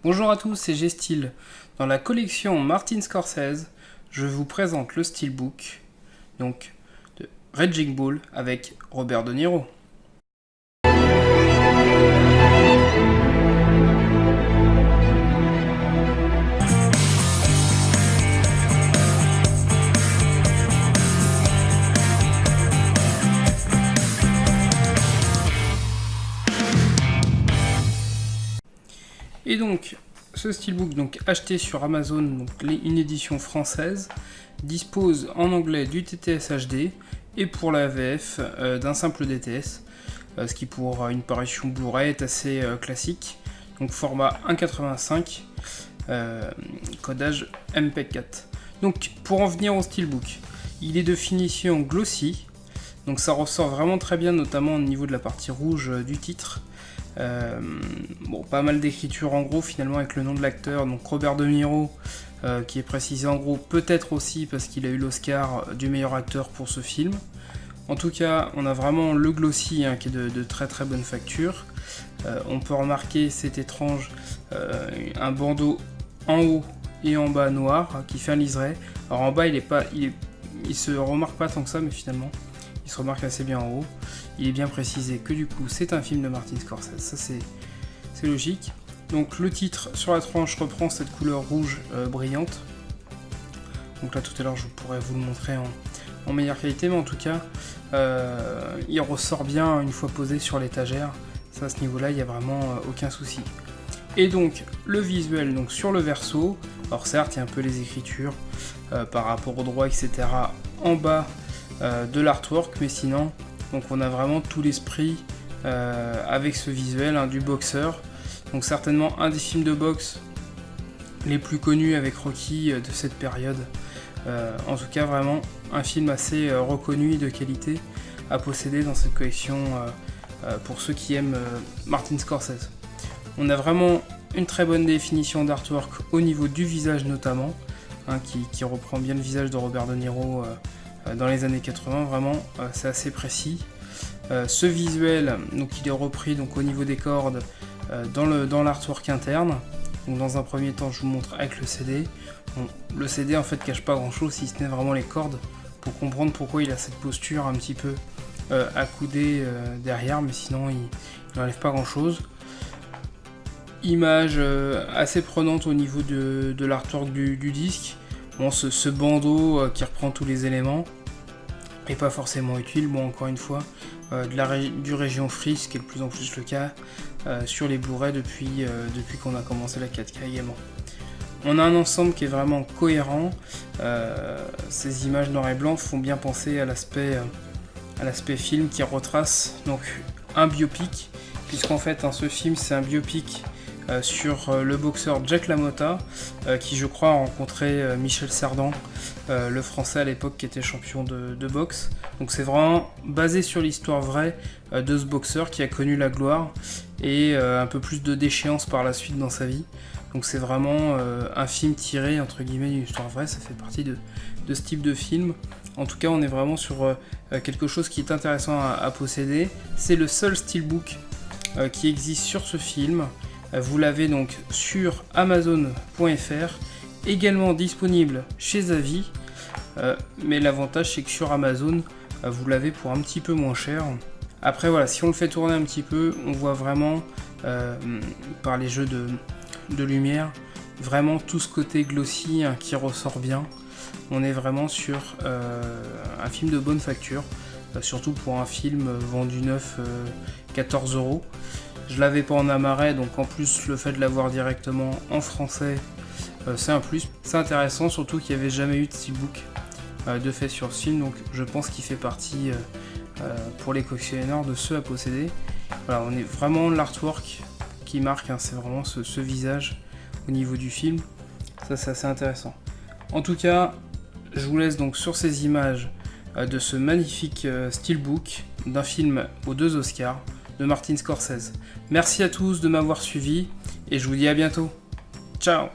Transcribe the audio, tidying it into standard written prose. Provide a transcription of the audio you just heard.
Bonjour à tous, c'est G-Style. Dans la collection Martin Scorsese, je vous présente le Steelbook donc, de Raging Bull avec Robert De Niro. Et donc, ce Steelbook, donc acheté sur Amazon, donc une édition française, dispose en anglais du TTS HD et pour la VF d'un simple DTS, ce qui pour une parution Blu-ray est assez classique. Donc format 1.85, codage MPEG-4. Donc pour en venir au Steelbook, il est de finition glossy, donc ça ressort vraiment très bien, notamment au niveau de la partie rouge du titre. Pas mal d'écriture en gros finalement avec le nom de l'acteur, donc Robert De Niro, qui est précisé en gros, peut-être aussi parce qu'il a eu l'Oscar du meilleur acteur pour ce film. En tout cas, on a vraiment le glossy qui est de très très bonne facture. On peut remarquer, c'est étrange, un bandeau en haut et en bas noir qui fait un liseré. Alors en bas, il se remarque pas tant que ça, mais finalement, il se remarque assez bien en haut. Il est bien précisé que du coup, c'est un film de Martin Scorsese. Ça, c'est logique. Donc le titre sur la tranche reprend cette couleur rouge brillante. Donc là, tout à l'heure, je pourrais vous le montrer en meilleure qualité, mais en tout cas, il ressort bien une fois posé sur l'étagère. Ça, à ce niveau-là, il n'y a vraiment aucun souci. Et donc, le visuel donc sur le verso. Alors certes, il y a un peu les écritures par rapport au droit, etc. en bas de l'artwork, mais sinon, donc on a vraiment tout l'esprit avec ce visuel du boxeur. Donc certainement un des films de boxe les plus connus avec Rocky de cette période. En tout cas, vraiment un film assez reconnu et de qualité à posséder dans cette collection pour ceux qui aiment Martin Scorsese. On a vraiment une très bonne définition d'artwork au niveau du visage notamment, qui reprend bien le visage de Robert De Niro dans les années 80. Vraiment, c'est assez précis. Ce visuel, donc il est repris donc au niveau des cordes dans l'artwork interne. Donc dans un premier temps, je vous montre avec le CD. Bon, le CD en fait cache pas grand chose si ce n'est vraiment les cordes pour comprendre pourquoi il a cette posture un petit peu accoudée derrière, mais sinon il n'enlève pas grand chose. Image assez prenante au niveau de l'artwork du disque. Bon, ce bandeau qui reprend tous les éléments est pas forcément utile. Bon, encore une fois, du région Free, ce qui est de plus en plus le cas sur les Blu-ray depuis qu'on a commencé la 4K également. On a un ensemble qui est vraiment cohérent. Ces images noir et blanc font bien penser à l'aspect film qui retrace donc un biopic, puisqu'en fait ce film c'est un biopic sur le boxeur Jack LaMotta, qui je crois a rencontré Michel Cerdan, le français à l'époque qui était champion de boxe. Donc c'est vraiment basé sur l'histoire vraie de ce boxeur qui a connu la gloire et un peu plus de déchéance par la suite dans sa vie. Donc c'est vraiment un film tiré entre guillemets d'une histoire vraie, ça fait partie de ce type de film. En tout cas, on est vraiment sur quelque chose qui est intéressant à posséder. C'est le seul steelbook qui existe sur ce film. Vous l'avez donc sur Amazon.fr, également disponible chez Zavi, mais l'avantage c'est que sur Amazon, vous l'avez pour un petit peu moins cher. Après voilà, si on le fait tourner un petit peu, on voit vraiment, par les jeux de lumière, vraiment tout ce côté glossy qui ressort bien. On est vraiment sur un film de bonne facture, surtout pour un film vendu neuf 14 €. Je l'avais pas en amarais, donc en plus le fait de l'avoir directement en français, c'est un plus. C'est intéressant, surtout qu'il n'y avait jamais eu de steelbook de fait sur ce film, donc je pense qu'il fait partie pour les collectionneurs de ceux à posséder. Voilà, on est vraiment l'artwork qui marque, c'est vraiment ce visage au niveau du film. Ça c'est assez intéressant. En tout cas, je vous laisse donc sur ces images de ce magnifique steelbook d'un film aux 2 Oscars de Martin Scorsese. Merci à tous de m'avoir suivi et je vous dis à bientôt. Ciao!